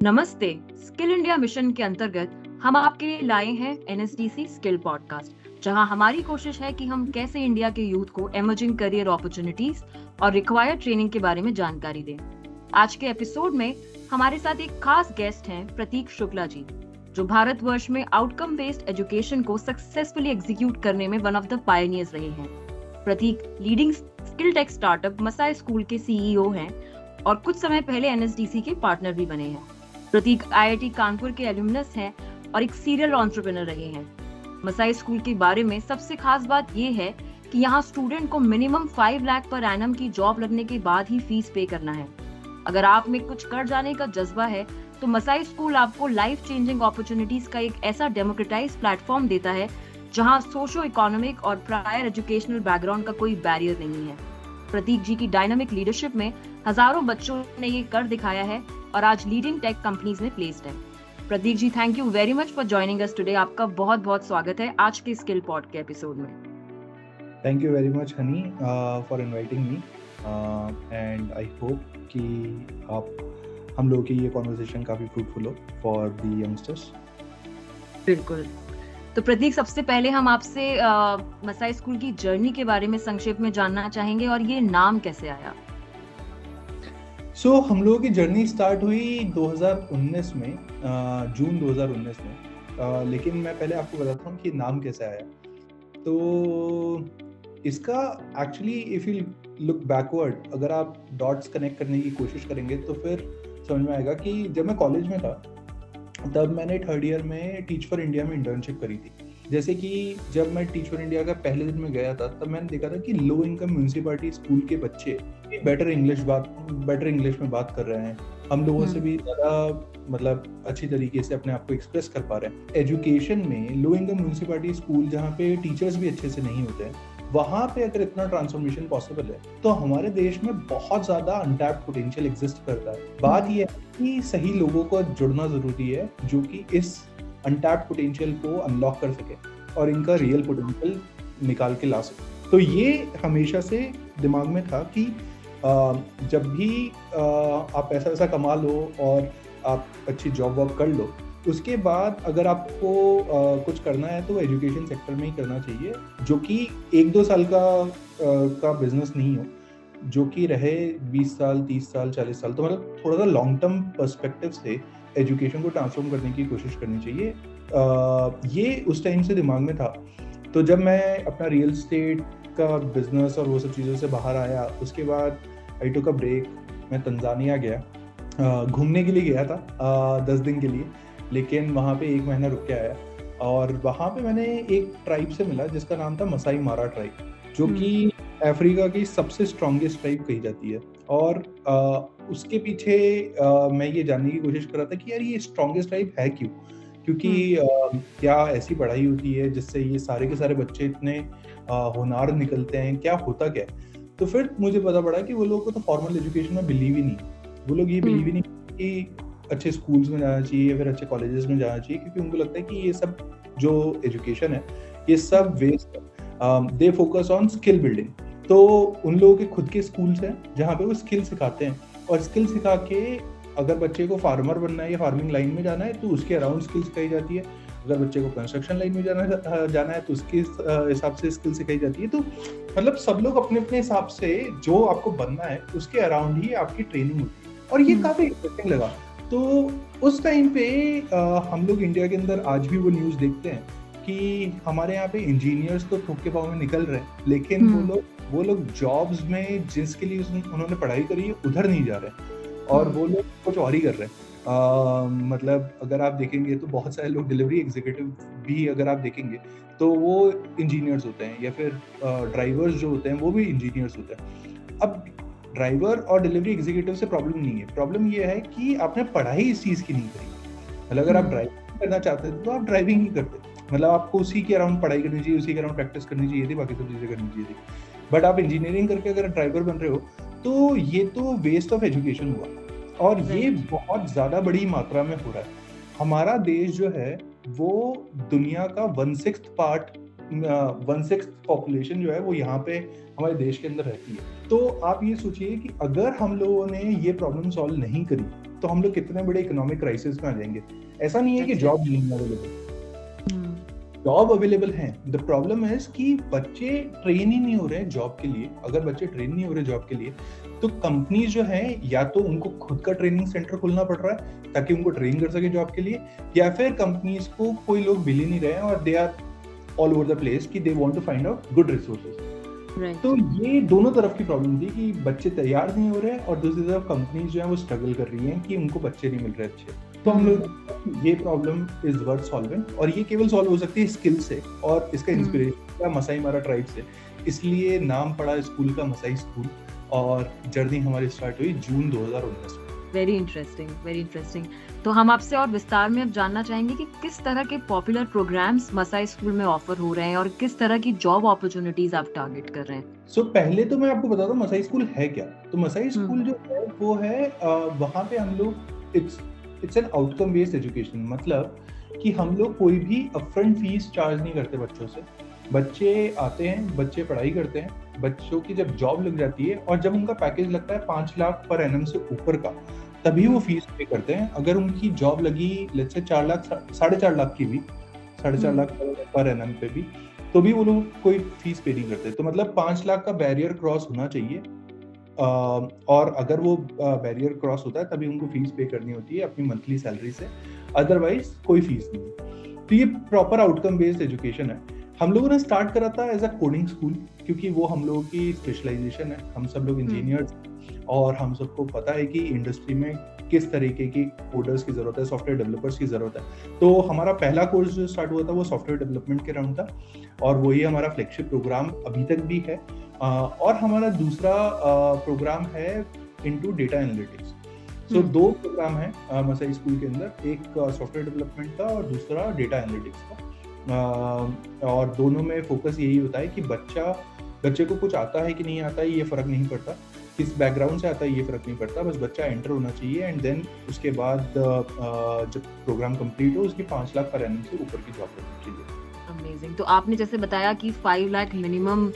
नमस्ते। Skill India mission के अंतर्गत हम आपके लिए लाए हैं एनएसडीसी स्किल पॉडकास्ट, जहां हमारी कोशिश है कि हम कैसे इंडिया के यूथ को इमर्जिंग करियर अपॉर्चुनिटीज और रिक्वायर्ड ट्रेनिंग के बारे में जानकारी दें। आज के एपिसोड में हमारे साथ एक खास गेस्ट हैं प्रतीक शुक्ला जी, जो भारतवर्ष में आउटकम बेस्ड एजुकेशन को सक्सेसफुली एग्जीक्यूट करने में वन ऑफ द पायनियर्स रहे हैं। Prateek leading skill tech startup Masai school के सीईओ हैं और कुछ समय पहले एनएसडीसी के पार्टनर भी बने हैं। प्रतीक आईआईटी कानपुर के एल्यूमनस हैं और एक सीरियल एंटरप्रेन्योर रहे हैं। मसाई स्कूल के बारे में सबसे खास बात ये है कि यहाँ स्टूडेंट को मिनिमम 5 लाख पर एनम की जॉब लगने के बाद ही फीस पे करना है। अगर आप में कुछ कर जाने का जज्बा है तो मसाई स्कूल आपको लाइफ चेंजिंग अपॉर्चुनिटीज का एक ऐसा डेमोक्रेटाइज प्लेटफॉर्म देता है जहाँ सोशो इकोनॉमिक और प्रायर एजुकेशनल बैकग्राउंड का कोई बैरियर नहीं है। प्रतीक जी की डायनामिक लीडरशिप में हजारों बच्चों ने ये कर दिखाया है और आज लीडिंग टेक कंपनीज में प्लेस्ड है। Prateek ji, thank you very much for joining us today. आपका बहुत बहुत स्वागत है आज के स्किल पॉड के एपिसोड में। Thank you very much honey for inviting me and I hope कि हम लोगों की ये कॉन्वर्सेशन काफी फ्रूटफुल हो फॉर द यंगस्टर्स। बिल्कुल। तो प्रतीक, सबसे पहले हम आपसे मसाई स्कूल की जर्नी के बारे में संक्षेप में जानना चाहेंगे और ये नाम कैसे आया। हम लोगों की जर्नी स्टार्ट हुई 2019 में, जून 2019 में, लेकिन मैं पहले आपको बताता हूँ कि नाम कैसे आया। तो इसका actually if you look backward, अगर आप डॉट्स कनेक्ट करने की कोशिश करेंगे तो फिर समझ में आएगा कि जब मैं कॉलेज में था तब मैंने 3rd ईयर में टीच फॉर इंडिया में इंटर्नशिप करी थी। जैसे कि जब मैं टीच फॉर इंडिया का पहले दिन में गया था तब मैंने देखा था कि लो इनकम म्यूनिसिपैलिटी स्कूल के बच्चे बेटर इंग्लिश में बात कर रहे हैं, हम लोगों से भी ज़्यादा मतलब अच्छी तरीके से अपने आप को एक्सप्रेस कर पा रहे हैं। एजुकेशन में लो इनकम म्यूनिसिपैलिटी स्कूल जहाँ पे टीचर्स भी अच्छे से नहीं होते हैं, वहाँ पे अगर इतना ट्रांसफॉर्मेशन पॉसिबल है तो हमारे देश में बहुत ज़्यादा अनटैप्ड पोटेंशियल एग्जिस्ट करता है। बात यह है कि सही लोगों को जुड़ना ज़रूरी है जो कि इस अनटैप्ड पोटेंशियल को अनलॉक कर सके और इनका रियल पोटेंशियल निकाल के ला सके। तो ये हमेशा से दिमाग में था कि जब भी आप पैसा वैसा कमा लो और आप अच्छी जॉब वॉब कर लो, उसके बाद अगर आपको कुछ करना है तो एजुकेशन सेक्टर में ही करना चाहिए, जो कि 1-2 साल का बिजनेस नहीं हो, जो कि रहे 20 साल, 30 साल, 40 साल। तो मतलब थोड़ा सा लॉन्ग टर्म पर्सपेक्टिव से एजुकेशन को ट्रांसफॉर्म करने की कोशिश करनी चाहिए। ये उस टाइम से दिमाग में था। तो जब मैं अपना रियल एस्टेट का बिजनेस और वो सब चीज़ों से बाहर आया, उसके बाद आई टुक अ ब्रेक। मैं तंजानिया गया, घूमने के लिए गया था 10 दिन के लिए, लेकिन वहाँ पे 1 महीना रुक के आया और वहाँ पे मैंने एक ट्राइब से मिला जिसका नाम था मसाई मारा ट्राइब, जो कि अफ्रीका की सबसे स्ट्रॉन्गेस्ट ट्राइब कही जाती है। और उसके पीछे मैं ये जानने की कोशिश कर रहा था कि यार ये स्ट्रॉन्गेस्ट ट्राइब है क्यों, क्योंकि क्या ऐसी पढ़ाई होती है जिससे ये सारे के सारे बच्चे इतने होनहार निकलते हैं, क्या होता क्या है। तो फिर मुझे पता पड़ा कि वो लोगों को तो फॉर्मल एजुकेशन में बिलीव ही नहीं, वो लोग ये बिलीव ही नहीं कि अच्छे स्कूल्स में जाना चाहिए या फिर अच्छे कॉलेजेस में जाना चाहिए, क्योंकि उनको लगता है कि ये सब जो एजुकेशन है ये सब वेस्ट है। They focus on skill building. तो उन लोगों के खुद के स्कूल्स हैं जहाँ पे वो स्किल सिखाते हैं, और स्किल सिखा के अगर बच्चे को फार्मर बनना है या फार्मिंग लाइन में जाना है तो उसके अराउंड स्किल सिखाई जाती है। अगर बच्चे को कंस्ट्रक्शन लाइन में जाना है तो उसके हिसाब से स्किल सिखाई जाती है। तो मतलब सब लोग अपने अपने हिसाब से जो आपको बनना है उसके अराउंड ही आपकी ट्रेनिंग होती है, और ये काफ़ी इंटरेस्टिंग लगा। तो उस टाइम पे हम लोग इंडिया के अंदर आज भी वो न्यूज़ देखते हैं कि हमारे यहाँ पे इंजीनियर्स तो ठोक के पाँव में निकल रहे हैं, लेकिन वो लोग जॉब्स में जिसके लिए उन्होंने पढ़ाई करी है उधर नहीं जा रहे और वो लोग कुछ और ही कर रहे हैं। मतलब अगर आप देखेंगे तो बहुत सारे लोग डिलीवरी एग्जीक्यूटिव भी अगर आप देखेंगे तो वो इंजीनियर्स होते हैं, या फिर ड्राइवर्स जो होते हैं वो भी इंजीनियर्स होते हैं। अब ड्राइवर और डिलीवरी एग्जीक्यूटिव से प्रॉब्लम नहीं है, प्रॉब्लम ये है कि आपने पढ़ाई इस चीज़ की नहीं करी। मतलब अगर आप ड्राइविंग करना चाहते थे तो आप ड्राइविंग ही करते, मतलब आपको उसी के अराउंड पढ़ाई करनी चाहिए, उसी के अराउंड प्रैक्टिस करनी चाहिए थी, बाकी सब चीज़ें करनी चाहिए थी। बट आप इंजीनियरिंग करके अगर ड्राइवर बन रहे हो तो ये तो वेस्ट ऑफ एजुकेशन हुआ, और ये बहुत ज़्यादा बड़ी मात्रा में हो रहा है। हमारा देश जो है वो दुनिया का 1/6 पार्ट 1/6 पॉपुलेशन जो है वो यहाँ पे हमारे देश के अंदर रहती है। तो आप ये सोचिए कि अगर हम लोगों ने ये प्रॉब्लम सॉल्व नहीं करी तो हम लोग कितने बड़े इकोनॉमिक क्राइसिस में आ जाएंगे। ऐसा नहीं है कि जॉब नहीं अवेलेबल, जॉब अवेलेबल है। द प्रॉब्लम इज कि बच्चे ट्रेन ही नहीं हो रहे जॉब के लिए। अगर बच्चे ट्रेन नहीं हो रहे जॉब के लिए तो कंपनीज जो है या तो उनको खुद का ट्रेनिंग सेंटर खोलना पड़ रहा है ताकि उनको ट्रेन कर सके जॉब के लिए, या फिर कंपनीज को कोई लोग मिल ही नहीं रहे हैं और they are all over the place कि they want to find out good resources. तो ये दोनों तरफ की प्रॉब्लम थी कि बच्चे तैयार नहीं हो रहे हैं और दूसरी तरफ कंपनीज जो है वो स्ट्रगल कर रही हैं कि उनको बच्चे नहीं मिल रहे अच्छे। तो हम लोग ये प्रॉब्लम इज वर्थ सॉल्विंग, और ये केवल सॉल्व हो सकती है स्किल से, और इसका इंस्पिरेशन मसाई मारा ट्राइब से, इसलिए नाम पड़ा स्कूल का मसाई स्कूल, और जर्नी हमारी स्टार्ट हुई जून 2019 में। Very interesting, very interesting. तो हम आपसे और विस्तार में अब जानना चाहेंगे कि किस तरह के पॉपुलर प्रोग्राम्स मसाई स्कूल में ऑफर हो रहे हैं और किस तरह की जॉब अपॉर्चुनिटीज आप टारगेट कर रहे हैं। पहले तो मैं आपको बताता हूँ मसाई स्कूल है क्या। तो मसाई स्कूल जो है वो है वहाँ पे हम लोग it's an outcome based education, मतलब कि हम लोग कोई भी अपफ्रंट फीस चार्ज नहीं करते बच्चों से। बच्चे आते हैं, बच्चे पढ़ाई करते हैं, बच्चों की जब जॉब लग जाती है और जब उनका पैकेज लगता है 5 लाख पर एनम से ऊपर का, तभी वो फीस पे करते हैं। अगर उनकी जॉब लगी लेट्स से 4 लाख 4.5 लाख की भी, 4.5 लाख पर एनम पे भी, तो भी वो लोग कोई फीस पे नहीं करते। तो मतलब 5 लाख का बैरियर क्रॉस होना चाहिए, और अगर वो बैरियर क्रॉस होता है तभी उनको फीस पे करनी होती है अपनी मंथली सैलरी से, अदरवाइज कोई फीस नहीं। तो ये प्रॉपर आउटकम बेस्ड एजुकेशन है। हम लोगों ने स्टार्ट करा था एज अ कोडिंग स्कूल, क्योंकि वो हम लोगों की स्पेशलाइजेशन है। हम सब लोग इंजीनियर्स और हम सबको पता है कि इंडस्ट्री में किस तरीके की कोडर्स की जरूरत है, सॉफ्टवेयर डेवलपर्स की जरूरत है। तो हमारा पहला कोर्स जो स्टार्ट हुआ था वो सॉफ्टवेयर डेवलपमेंट के राउंड था, और वही हमारा फ्लैगशिप प्रोग्राम अभी तक भी है। और हमारा दूसरा प्रोग्राम है इनटू डेटा एनालिटिक्स। सो 2 प्रोग्राम है मसाई स्कूल के अंदर, एक सॉफ्टवेयर डेवलपमेंट का और दूसरा डेटा एनालिटिक्स का। और दोनों में फोकस यही होता है कि बच्चे को कुछ आता है कि नहीं आता है ये फर्क नहीं पड़ता, किस बैकग्राउंड से आता है ये फर्क नहीं पड़ता, बस बच्चा एंटर होना चाहिए। एंड देन उसके बाद जब प्रोग्राम कंप्लीट हो उसकी 5 लाख पर एनम से ऊपर की जॉब करनी चाहिए। अमेजिंग। तो आपने जैसे बताया कि 5 लाख मिनिमम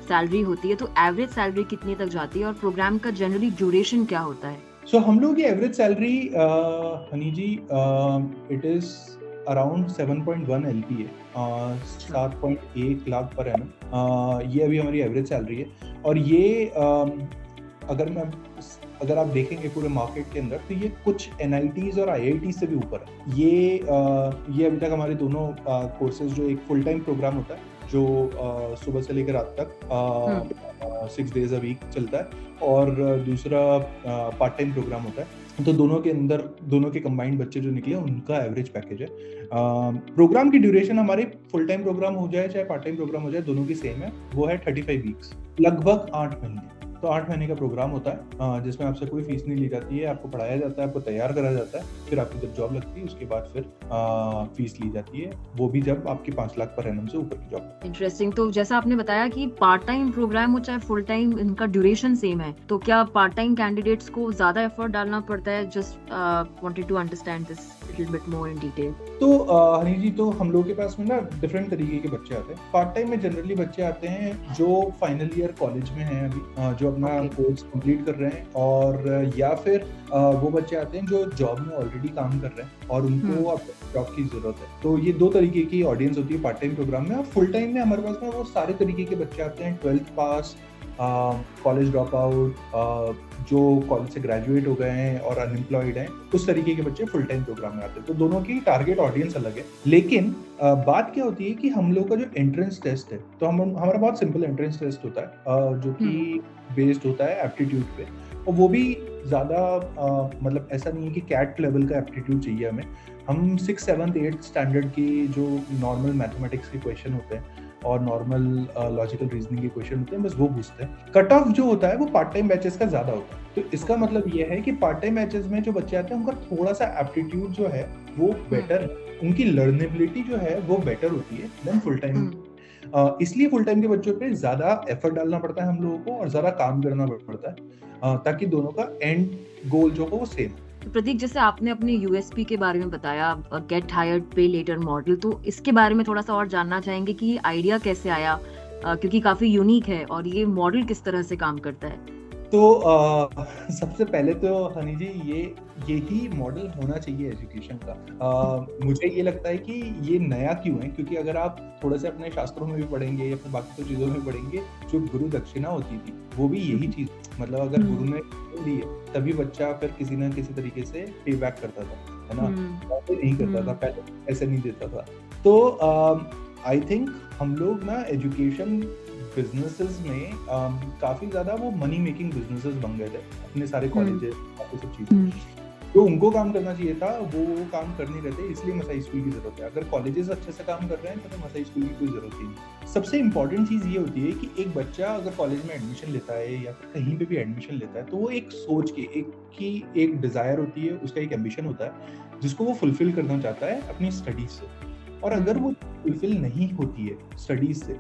सैलरी होती है, तो एवरेज सैलरी कितनी तक जाती है और प्रोग्राम का जनरली ड्यूरेशन क्या होता है? हम लोग की average salary Honey ji it is around 7.1 LPA, 7.1 lakh per annum. ये अभी हमारी एवरेज सैलरी है। और ये अगर आप देखेंगे पूरे मार्केट के अंदर तो ये कुछ NITs और IIT से भी ऊपर है। ये अभी तक हमारे दोनों कोर्सेज, जो एक फुल टाइम प्रोग्राम होता है जो सुबह से लेकर रात तक 6 days अ वीक चलता है, और दूसरा पार्ट टाइम प्रोग्राम होता है। तो दोनों के कंबाइंड बच्चे जो निकले उनका एवरेज पैकेज है। प्रोग्राम की ड्यूरेशन हमारे फुल टाइम प्रोग्राम हो जाए चाहे पार्ट टाइम प्रोग्राम हो जाए, दोनों की सेम है, वो है 35 वीक्स, लगभग 8 महीने। तो 8 महीने का प्रोग्राम होता है जिसमें आपसे कोई फीस नहीं ली जाती है, आपको पढ़ाया जाता है, आपको तैयार करा जाता है, फिर आपकी जब जॉब लगती है उसके बाद फिर फीस ली जाती है, वो भी जब आपकी 5 लाख पर एनम से ऊपर की जॉब। इंटरेस्टिंग। तो जैसा आपने बताया कि पार्ट टाइम प्रोग्राम हो चाहे फुल टाइम, इनका ड्यूरेशन सेम है, तो क्या पार्ट टाइम कैंडिडेट्स को ज्यादा एफर्ट डालना पड़ता है? Just wanted to understand this little bit more in detail. तो हनी जी, तो हम लोग के पास में ना डिफरेंट तरीके के बच्चे आते हैं। पार्ट टाइम में जनरली बच्चे आते हैं जो फाइनल ईयर कॉलेज में हैं अभी, जो अपना कोर्स कंप्लीट कर रहे हैं, और या फिर वो बच्चे आते हैं जो जॉब में ऑलरेडी काम कर रहे हैं और उनको अब जॉब की जरूरत है। तो ये 2 तरीके की ऑडियंस होती है पार्ट टाइम प्रोग्राम में। और फुल टाइम में हमारे पास में वो सारे तरीके के बच्चे आते हैं, 12th पास, कॉलेज ड्रॉप आउट, जो कॉलेज से ग्रेजुएट हो गए हैं और अनएम्प्लॉयड हैं, उस तरीके के बच्चे फुल टाइम प्रोग्राम में आते हैं। तो दोनों की टारगेट ऑडियंस अलग है। लेकिन बात क्या होती है कि हम लोग का जो एंट्रेंस टेस्ट है, तो हमारा बहुत सिंपल एंट्रेंस टेस्ट होता है जो कि बेस्ड होता है एप्टीट्यूड पे, और वो भी ज़्यादा मतलब ऐसा नहीं है कि कैट लेवल का एप्टीट्यूड चाहिए हमें। हम 6th 7th 8th स्टैंडर्ड की जो नॉर्मल मैथमेटिक्स के क्वेश्चन होते हैं और नॉर्मल लॉजिकल रीजनिंग के क्वेश्चन होते हैं, बस वो पूछते हैं। कट ऑफ जो होता है वो पार्ट टाइम बैचेस का ज्यादा होता है। तो इसका मतलब ये है कि पार्ट टाइम बैचेस में जो बच्चे आते हैं उनका थोड़ा सा एप्टीट्यूड जो है वो बेटर है, उनकी लर्नेबिलिटी जो है वो बेटर होती है देन फुल टाइम। इसलिए फुल टाइम के बच्चों पे ज्यादा एफर्ट डालना पड़ता है हम लोगों को और ज्यादा काम करना पड़ता है, ताकि दोनों का एंड गोल जो हो वो सेम। तो प्रतीक, जैसे आपने अपने यूएसपी के बारे में बताया, गेट हायर्ड पे लेटर मॉडल, तो इसके बारे में थोड़ा सा और जानना चाहेंगे कि ये आइडिया कैसे आया, क्योंकि काफी यूनिक है, और ये मॉडल किस तरह से काम करता है। तो सबसे पहले तो हनी जी यही मॉडल होना चाहिए एजुकेशन का। मुझे ये लगता है कि ये नया क्यों है, क्योंकि अगर आप थोड़ा से अपने शास्त्रों में भी पढ़ेंगे या फिर बाकी तो चीज़ों में पढ़ेंगे, जो गुरु दक्षिणा होती थी वो भी यही चीज़, मतलब अगर गुरु ने दी है तभी बच्चा फिर किसी ना किसी तरीके से पे बैक करता था, है ना। पहले नहीं करता था, पहले ऐसे नहीं देता था। तो आई थिंक हम लोग ना एजुकेशन बिजनेसेस में काफी ज्यादा वो मनी मेकिंग बिजनेसेस बन गए थे, अपने सारे कॉलेजेस बाकी सब चीजें जो उनको काम करना चाहिए था वो काम कर नहीं रहे थे, इसलिए मसाई स्कूल की जरूरत है। अगर कॉलेजेस अच्छे से काम कर रहे हैं तो मसाई स्कूल की कोई जरूरत ही नहीं। सबसे इंपॉर्टेंट चीज ये होती है कि एक बच्चा अगर कॉलेज में एडमिशन लेता है या फिर कहीं पे भी एडमिशन लेता है तो वो एक सोच की एक डिजायर होती है, उसका एक एम्बिशन होता है जिसको वो फुलफिल करना चाहता है अपनी स्टडीज से। और अगर वो फुलफिल नहीं होती है स्टडीज से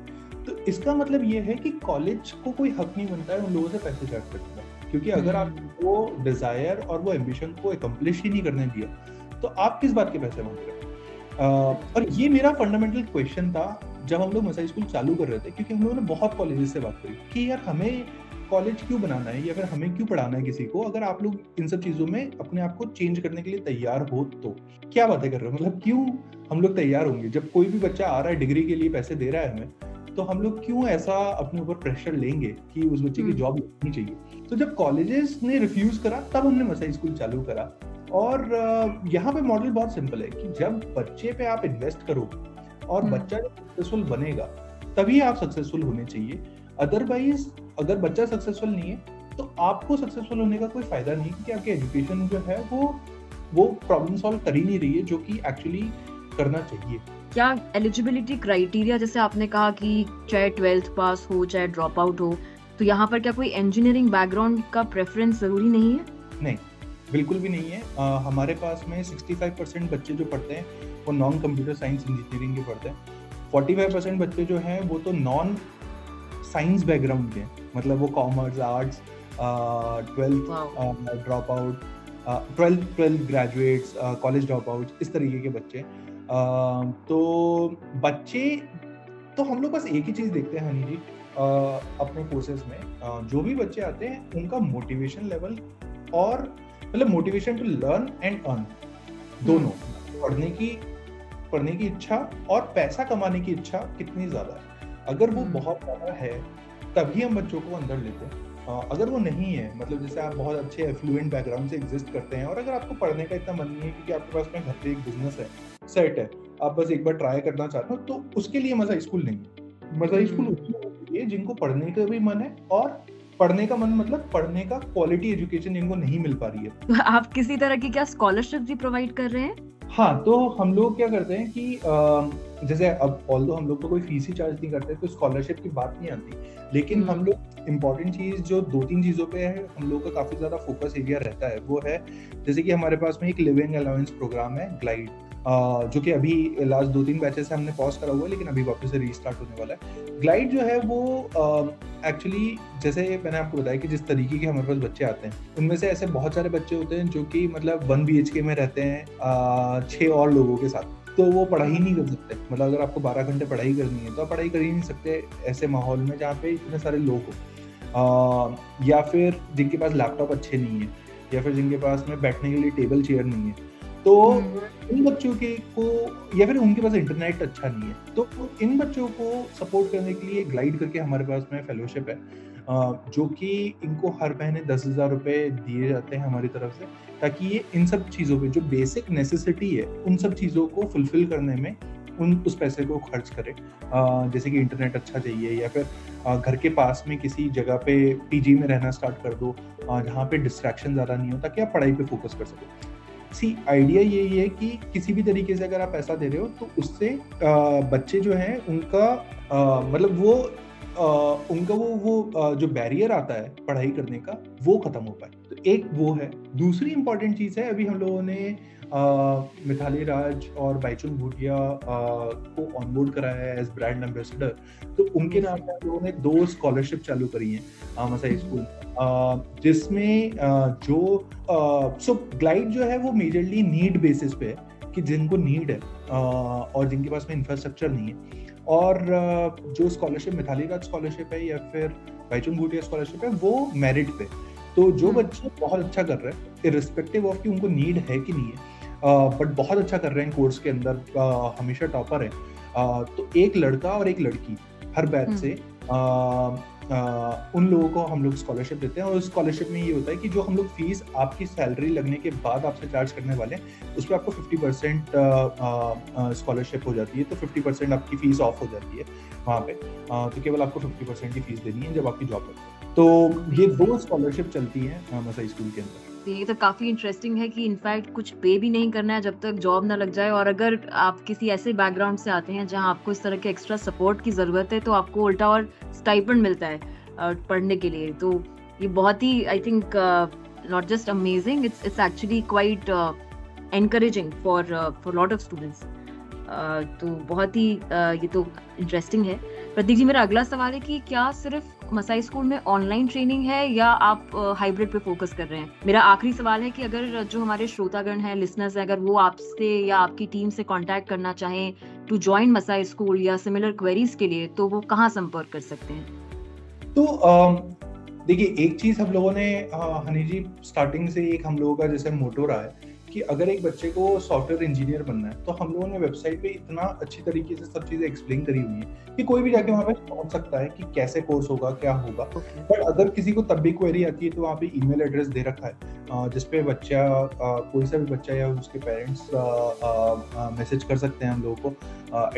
तो इसका मतलब ये है कि कॉलेज को कोई हक नहीं बनता है उन लोगों से पैसे चार्ज करने का, क्योंकि अगर आप वो डिजायर और वो एम्बिशन को अकम्प्लिश ही नहीं करने दिया तो आप किस बात के पैसे मांग रहे हैं। और ये मेरा फंडामेंटल क्वेश्चन था जब हम लोग मसाई स्कूल चालू कर रहे थे, क्योंकि हम लोगों ने बहुत कॉलेजेस से बात करी कि यार हमें कॉलेज क्यों बनाना है या फिर हमें क्यों पढ़ाना है किसी को, अगर आप लोग इन सब चीजों में अपने आप को चेंज करने के लिए तैयार हो तो क्या बातें कर रहे हो, मतलब क्यों हम लोग तैयार होंगे जब कोई भी बच्चा आ रहा है डिग्री के लिए पैसे दे रहा है हमें, तो हम लोग क्यों ऐसा अपने ऊपर प्रेशर लेंगे कि उस बच्चे की जॉब लगनी चाहिए। तो जब कॉलेजेस ने रिफ्यूज करा तब हमने मसाई स्कूल चालू करा। और यहाँ पे मॉडल बहुत सिंपल है कि जब बच्चे पे आप इन्वेस्ट करोगे और बच्चा जब सक्सेसफुल बनेगा तभी आप सक्सेसफुल होने चाहिए। अदरवाइज अगर बच्चा सक्सेसफुल नहीं है तो आपको सक्सेसफुल होने का कोई फायदा नहीं, क्योंकि आपकी एजुकेशन जो है वो प्रॉब्लम सॉल्व कर ही नहीं रही है जो कि एक्चुअली करना चाहिए। क्या एलिजिबिलिटी क्राइटेरिया, जैसे आपने कहा कि चाहे 12th पास हो चाहे ड्रॉप आउट हो, तो यहाँ पर क्या कोई इंजीनियरिंग बैकग्राउंड का प्रेफरेंस जरूरी नहीं है? नहीं, बिल्कुल भी नहीं है। हमारे पास में 65% बच्चे जो पढ़ते हैं वो नॉन कंप्यूटर साइंस इंजीनियरिंग के पढ़ते हैं। 45% बच्चे जो हैं वो तो नॉन साइंस बैकग्राउंड के हैं, मतलब वो commerce, arts, 12th drop out, 12th graduates, college drop out, इस तरीके के बच्चे। तो बच्चे तो हम लोग बस एक ही चीज देखते हैं हनी जी अपने कोर्सेज में, जो भी बच्चे आते हैं उनका मोटिवेशन लेवल और मतलब motivation to learn and earn दोनों, पढ़ने की इच्छा और पैसा कमाने की इच्छा कितनी ज्यादा है। अगर वो बहुत ज्यादा है तभी हम बच्चों को अंदर लेते हैं। अगर वो नहीं है, मतलब जैसे आप बहुत अच्छे एफ्लुएंट बैकग्राउंड से एग्जिस्ट करते हैं और अगर आपको पढ़ने का इतना मन नहीं है क्योंकि आपके पास में घर पे एक बिजनेस है, सेट है, आप बस एक बार ट्राई करना चाहते हो, तो उसके लिए मसाई स्कूल नहीं है। मसाई स्कूल उसके लिए जिनको पढ़ने का भी मन है और पढ़ने का मन मतलब पढ़ने का क्वालिटी एजुकेशन जिनको नहीं मिल पा रही है। आप किसी तरह की क्या स्कॉलरशिप भी प्रोवाइड कर रहे हैं? हाँ, तो हम लोग क्या करते हैं कि जैसे अब ऑल्दो हम लोग तो कोई फीस ही चार्ज नहीं करते तो स्कॉलरशिप की बात नहीं आती, लेकिन हम लोग इम्पॉर्टेंट चीज जो 2-3 चीजों पे है हम लोग का काफी ज्यादा फोकस एरिया रहता है, वो है जैसे कि हमारे पास में एक लिविंग अलाउंस प्रोग्राम है ग्लाइड, जो कि अभी लास्ट 2-3 बैचेस से हमने पॉज करा हुआ है लेकिन अभी वापस से रीस्टार्ट होने वाला है। ग्लाइड जो है वो एक्चुअली जैसे मैंने आपको बताया कि जिस तरीके के हमारे पास बच्चे आते हैं उनमें से ऐसे बहुत सारे बच्चे होते हैं जो कि मतलब 1 BHK में रहते हैं 6 और लोगों के साथ, तो वो पढ़ाई नहीं कर सकते। मतलब अगर आपको 12 घंटे पढ़ाई करनी है तो आप पढ़ाई कर ही नहीं सकते ऐसे माहौल में जहाँ पे इतने सारे लोग हो, या फिर जिनके पास लैपटॉप अच्छे नहीं है या फिर जिनके पास में बैठने के लिए टेबल चेयर नहीं है, तो इन बच्चों के को या फिर उनके पास इंटरनेट अच्छा नहीं है, तो इन बच्चों को सपोर्ट करने के लिए ग्लाइड करके हमारे पास में फेलोशिप है, जो कि इनको हर महीने 10,000 रुपए दिए जाते हैं हमारी तरफ से, ताकि ये इन सब चीज़ों पे जो बेसिक नेसेसिटी है उन सब चीज़ों को फुलफिल करने में उस पैसे को खर्च करें। जैसे कि इंटरनेट अच्छा चाहिए या फिर घर के पास में किसी जगह पे पीजी में रहना स्टार्ट कर दो जहाँ पे डिस्ट्रैक्शन ज़्यादा नहीं हो, ताकि आप पढ़ाई पे फोकस कर सको। आइडिया यही है कि किसी भी तरीके से अगर आप पैसा दे रहे हो तो उससे बच्चे जो हैं उनका मतलब वो उनका वो जो बैरियर आता है पढ़ाई करने का वो खत्म हो पाए। तो एक वो है। दूसरी इम्पोर्टेंट चीज़ है, अभी हम लोगों ने मिताली राज और बाईचुंग भूटिया को ऑनबोर्ड कराया है एज ब्रांड एम्बेसडर। तो उनके नाम पे हम लोगों ने 2 स्कॉलरशिप चालू करी हैं मसाई स्कूल में, जिसमें सो ग्लाइड जो है वो मेजरली नीड बेसिस पे है कि जिनको नीड है और जिनके पास में इंफ्रास्ट्रक्चर नहीं है। और जो स्कॉलरशिप मिताली राज स्कॉलरशिप है या फिर बाईचुंग भूटिया स्कॉलरशिप है वो मेरिट पे। तो जो बच्चे बहुत अच्छा कर रहे हैं इर्रिस्पेक्टिव ऑफ कि उनको नीड है कि नहीं है, बट बहुत अच्छा कर रहे हैं कोर्स के अंदर, हमेशा टॉपर है, तो एक लड़का और एक लड़की हर बैच से उन लोगों को हम लोग स्कॉलरशिप देते हैं। और उस स्कॉलरशिप में ये होता है कि जो हम लोग फीस आपकी सैलरी लगने के बाद आपसे चार्ज करने वाले हैं उस पर आपको 50% स्कॉलरशिप हो जाती है। तो 50% आपकी फीस ऑफ हो जाती है वहाँ पे, तो केवल आपको 50% की फीस देनी है जब आपकी जॉब लगती है। तो ये 2 स्कॉलरशिप चलती हैं मसाई स्कूल के अंदर। ये तो काफी इंटरेस्टिंग है कि इनफैक्ट कुछ पे भी नहीं करना है जब तक जॉब ना लग जाए। और अगर आप किसी ऐसे बैकग्राउंड से आते हैं जहां आपको इस तरह के एक्स्ट्रा सपोर्ट की जरूरत है तो आपको उल्टा और स्टाइपेंड मिलता है पढ़ने के लिए। तो ये बहुत ही I think not just amazing, it's actually quite encouraging for lot of students. तो बहुत ही ये तो इंटरेस्टिंग है। प्रतीक जी, मेरा अगला सवाल है कि क्या सिर्फ मसाई स्कूल में ऑनलाइन ट्रेनिंग है या आप हाइब्रिड पे फोकस कर रहे हैं? मेरा आखिरी सवाल है कि अगर जो हमारे श्रोतागण हैं, लिसनर्स हैं, अगर वो आपसे या आपकी टीम से कांटेक्ट करना चाहें टू जॉइन मसाई स्कूल या सिमिलर क्वेरीज के लिए, तो वो कहाँ संपर्क कर सकते हैं? तो देखिए, एक चीज हम लोगों ने हनी जी स्टार्टिंग से एक हम लोगों का जैसे मोटो रहा है कि अगर एक बच्चे को सॉफ्टवेयर इंजीनियर बनना है तो हम लोगों ने वेबसाइट पे इतना अच्छी तरीके से सब चीजें एक्सप्लेन करी हुई है कि कोई भी जाके वहाँ पे समझ सकता है कि कैसे कोर्स होगा, क्या होगा। बट अगर किसी को तब भी क्वेरी आती है तो वहाँ पे ईमेल एड्रेस दे रखा है जिसपे बच्चा कोई सा भी बच्चा या उसके पेरेंट्स मैसेज कर सकते हैं हम लोगों को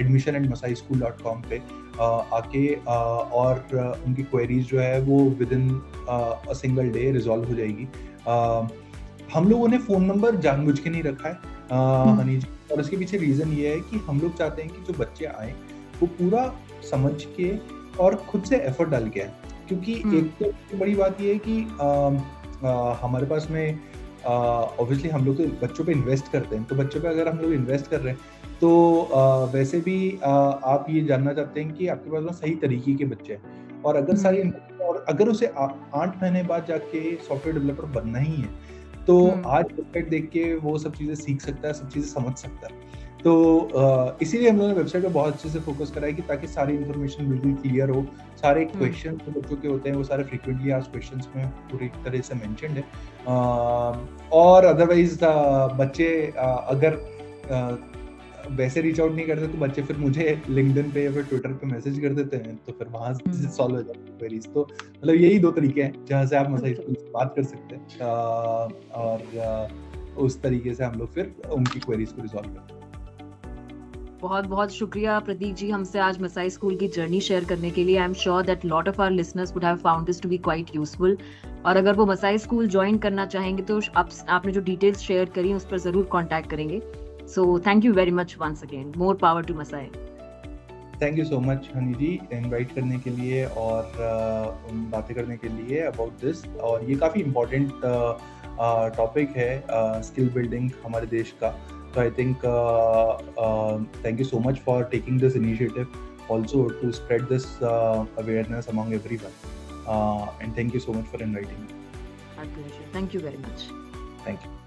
admission@masaischool.com पे आके और उनकी क्वेरीज जो है वो with in a single day resolve हो जाएगी। हम लोगों ने फोन नंबर जानबूझ के नहीं रखा है हनी जी, और इसके पीछे रीजन ये है कि हम लोग चाहते हैं कि जो बच्चे आए वो पूरा समझ के और खुद से एफर्ट डाल के आए। क्योंकि एक तो बड़ी बात ये है कि हमारे पास में ऑब्वियसली हम लोग तो बच्चों पे इन्वेस्ट करते हैं, तो बच्चों पे अगर हम लोग इन्वेस्ट कर रहे हैं तो वैसे भी आप ये जानना चाहते हैं कि आपके पास में सही तरीके के बच्चे हैं। और अगर सारी और अगर उसे 8 महीने बाद जाके सॉफ्टवेयर डेवलपर बनना ही है तो आज वेबसाइट देख के वो सब चीजें सीख सकता है, सब चीजें समझ सकता है। तो इसीलिए हम लोगों ने वेबसाइट पे बहुत अच्छे से फोकस करा है कि ताकि सारी इन्फॉर्मेशन बिल्कुल क्लियर हो। सारे क्वेश्चन जो बच्चों के होते हैं वो सारे फ्रीक्वेंटली आस्क्ड क्वेश्चंस में पूरी तरह से मेंशन्ड है। और अदरवाइज बच्चे अगर वैसे रीच आउट नहीं करते तो बच्चे फिर मुझे लिंक्डइन पे या फिर ट्विटर पे मैसेज कर देते हैं, तो फिर वहां से सॉल्व हो जाती है क्वेरीज। तो मतलब यही 2 तरीके हैं जहां से आप मसाई स्कूल से बात कर सकते हैं और उस तरीके से हम लोग फिर उनकी क्वेरीज को रिजॉल्व करते हैं। बहुत बहुत शुक्रिया प्रतीक जी हमसे आज मसाई स्कूल की जर्नी शेयर करने के लिए। I am sure that lot of our listeners would have found this to be quite useful. और अगर वो मसाई स्कूल ज्वाइन करना चाहेंगे तो आपने जो डिटेल्स शेयर करी उस पर जरूर कांटेक्ट करेंगे। So thank you very much once again. More power to Masai. Thank you so much Honey ji invite करने के लिए और बातें करने के लिए अबाउट दिस। और ये काफ़ी इम्पोर्टेंट टॉपिक है स्किल बिल्डिंग हमारे देश का। तो I think thank you so much for taking this initiative also to spread this awareness among everyone. And thank you so much for inviting me. My pleasure. Thank you very much. Thank you.